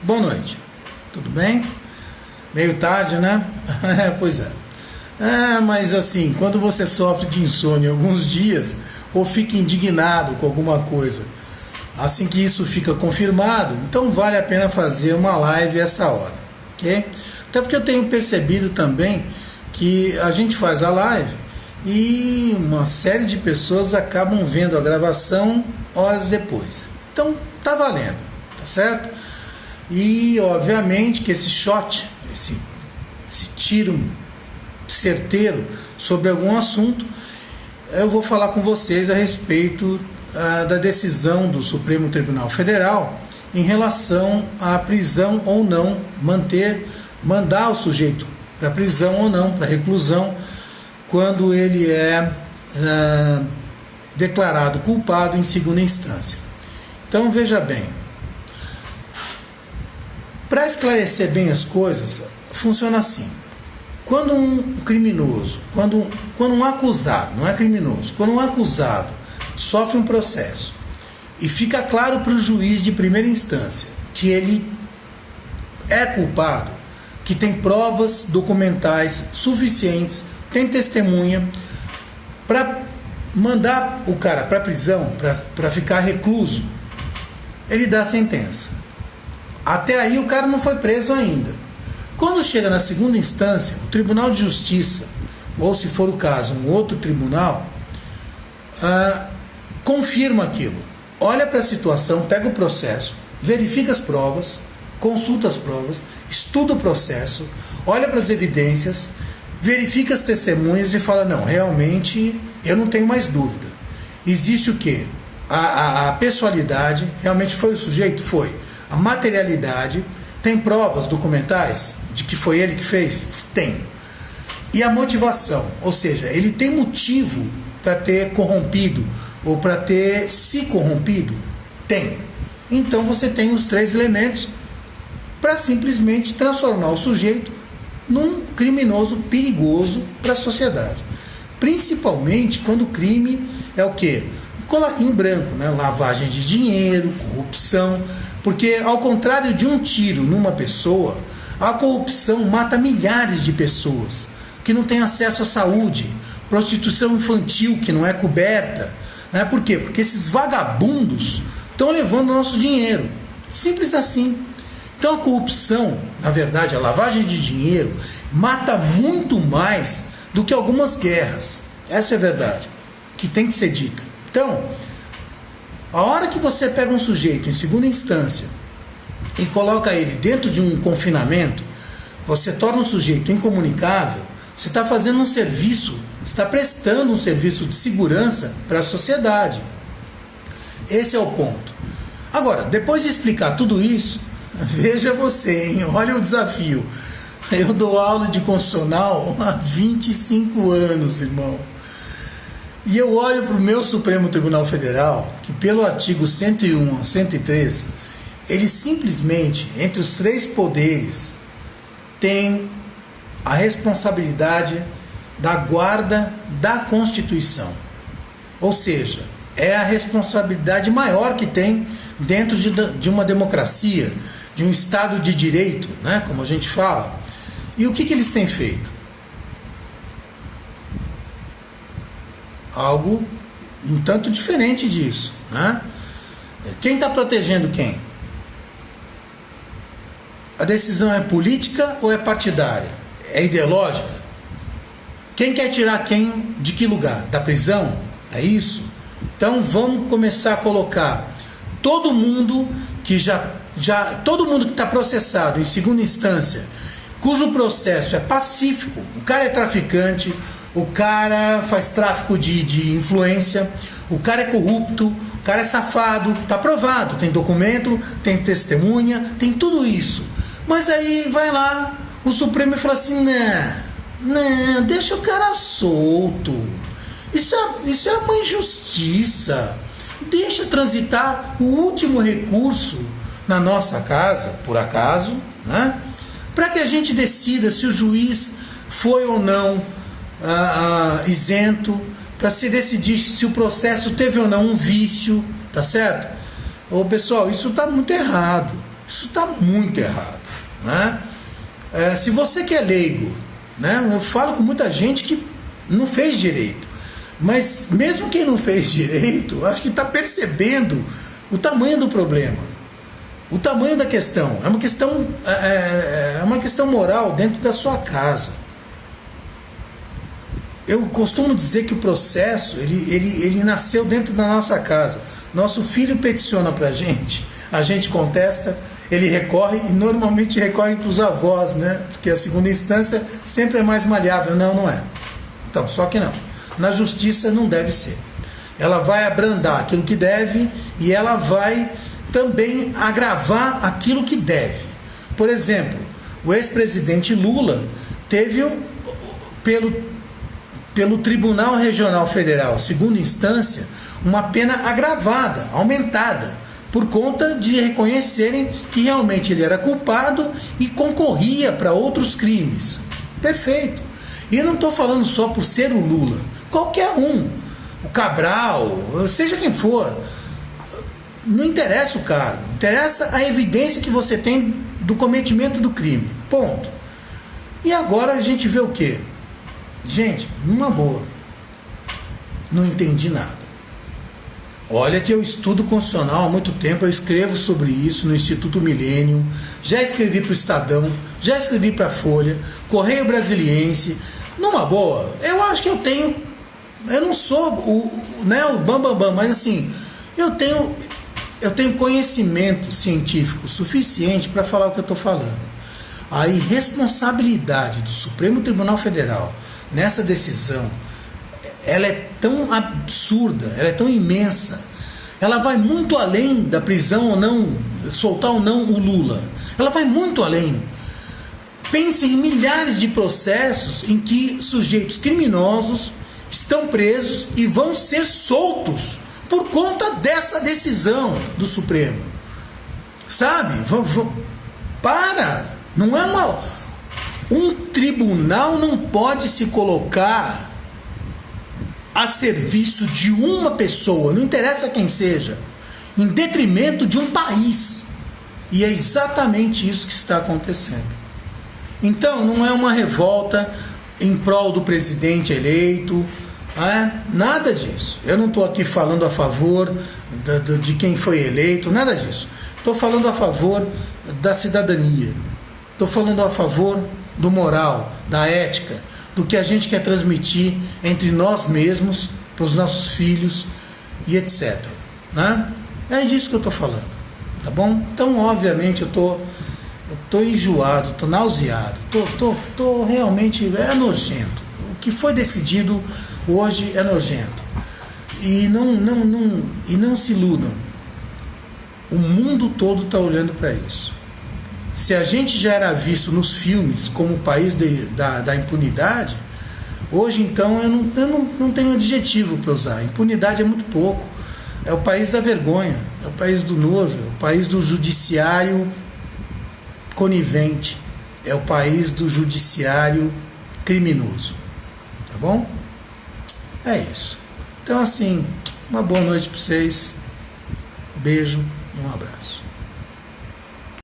Boa noite. Tudo bem? Meio tarde, né? Pois é. Mas assim, quando você sofre de insônia alguns dias, ou fica indignado com alguma coisa, assim que isso fica confirmado, então vale a pena fazer uma live essa hora, ok? Até porque eu tenho percebido também que a gente faz a live e uma série de pessoas acabam vendo a gravação horas depois. Então tá valendo, tá certo? E obviamente que esse shot, esse tiro certeiro sobre algum assunto, eu vou falar com vocês a respeito da decisão do Supremo Tribunal Federal em relação à prisão ou não, mandar o sujeito para prisão ou não, para reclusão, quando ele é declarado culpado em segunda instância. Então veja bem, para esclarecer bem as coisas, funciona assim. Quando um criminoso, quando um acusado, não é criminoso, quando um acusado sofre um processo e fica claro para o juiz de primeira instância que ele é culpado, que tem provas documentais suficientes, tem testemunha para mandar o cara para a prisão, para ficar recluso, ele dá a sentença. Até aí o cara não foi preso ainda. Quando chega na segunda instância, o Tribunal de Justiça, ou se for o caso, um outro tribunal, confirma aquilo. Olha para a situação, pega o processo, verifica as provas, consulta as provas, estuda o processo, olha para as evidências, verifica as testemunhas e fala, não, realmente eu não tenho mais dúvida. Existe o quê? A pessoalidade, realmente foi o sujeito? Foi. A materialidade, tem provas documentais de que foi ele que fez? Tem. E a motivação, ou seja, ele tem motivo para ter corrompido ou para ter se corrompido? Tem. Então você tem os três elementos para simplesmente transformar o sujeito num criminoso perigoso para a sociedade. Principalmente quando o crime é o quê? Colarinho branco, né? Lavagem de dinheiro, corrupção. Porque ao contrário de um tiro numa pessoa, a corrupção mata milhares de pessoas que não têm acesso à saúde, prostituição infantil que não é coberta, né? Por quê? Porque esses vagabundos estão levando o nosso dinheiro. Simples assim. Então a corrupção, na verdade, a lavagem de dinheiro, mata muito mais do que algumas guerras. Essa é a verdade, que tem que ser dita. Então, a hora que você pega um sujeito em segunda instância e coloca ele dentro de um confinamento, você torna o sujeito incomunicável, você está fazendo um serviço, você está prestando um serviço de segurança para a sociedade. Esse é o ponto. Agora, depois de explicar tudo isso, veja você, hein? Olha o desafio. Eu dou aula de constitucional há 25 anos, irmão. E eu olho para o meu Supremo Tribunal Federal, que pelo artigo 101 ao 103, ele simplesmente, entre os três poderes, tem a responsabilidade da guarda da Constituição. Ou seja, é a responsabilidade maior que tem dentro de uma democracia, de um Estado de Direito, né, como a gente fala. E o que eles têm feito? Algo um tanto diferente disso, né? Quem está protegendo quem? A decisão é política ou é partidária? É ideológica? Quem quer tirar quem de que lugar? Da prisão? É isso? Então vamos começar a colocar todo mundo que todo mundo que está processado em segunda instância, cujo processo é pacífico, o cara é traficante, o cara faz tráfico de influência, o cara é corrupto, o cara é safado, tá provado, tem documento, tem testemunha, tem tudo isso. Mas aí vai lá o Supremo e fala assim, não, deixa o cara solto. Isso é uma injustiça. Deixa transitar o último recurso na nossa casa, por acaso, né? Para que a gente decida se o juiz foi ou não isento, para se decidir se o processo teve ou não um vício, tá certo? Ô pessoal, isso está muito errado. Isso está muito errado, né? Se você que é leigo, né? Eu falo com muita gente que não fez direito, mas mesmo quem não fez direito, acho que está percebendo o tamanho do problema, o tamanho da questão. É uma questão moral dentro da sua casa. Eu costumo dizer que o processo ele nasceu dentro da nossa casa. Nosso filho peticiona para a gente contesta, ele recorre, e normalmente recorre para os avós, né? Porque a segunda instância sempre é mais maleável. Não é. Então, só que não. Na justiça não deve ser. Ela vai abrandar aquilo que deve e ela vai também agravar aquilo que deve. Por exemplo, o ex-presidente Lula teve, pelo Tribunal Regional Federal, segunda instância, uma pena agravada, aumentada, por conta de reconhecerem que realmente ele era culpado e concorria para outros crimes. Perfeito. E eu não estou falando só por ser o Lula. Qualquer um. O Cabral, seja quem for. Não interessa o cargo. Interessa a evidência que você tem do cometimento do crime. Ponto. E agora a gente vê o quê? Gente, numa boa. Não entendi nada. Olha que eu estudo constitucional há muito tempo, eu escrevo sobre isso no Instituto Milênio, já escrevi para o Estadão, já escrevi para a Folha, Correio Brasiliense. Numa boa, eu acho que eu não sou o bambambam, mas assim, eu tenho conhecimento científico suficiente para falar o que eu estou falando. A irresponsabilidade do Supremo Tribunal Federal nessa decisão, ela é tão absurda, ela é tão imensa, ela vai muito além da prisão ou não, soltar ou não o Lula, ela vai muito além. Pensem em milhares de processos em que sujeitos criminosos estão presos e vão ser soltos por conta dessa decisão do Supremo. Sabe? Não é um tribunal não pode se colocar a serviço de uma pessoa, não interessa quem seja, em detrimento de um país. E é exatamente isso que está acontecendo. Então, não é uma revolta em prol do presidente eleito, nada disso. Eu não estou aqui falando a favor de quem foi eleito, nada disso. Estou falando a favor da cidadania. Estou falando a favor do moral, da ética, do que a gente quer transmitir entre nós mesmos, para os nossos filhos e etc. Né? É disso que eu estou falando, tá bom? Então, obviamente, eu estou enjoado, estou nauseado, estou realmente, é nojento. O que foi decidido hoje é nojento. E não se iludam. O mundo todo está olhando para isso. Se a gente já era visto nos filmes como o país da impunidade, hoje então eu não tenho adjetivo para usar. Impunidade é muito pouco. É o país da vergonha, é o país do nojo, é o país do judiciário conivente, é o país do judiciário criminoso. Tá bom? É isso. Então, assim, uma boa noite para vocês. Beijo e um abraço.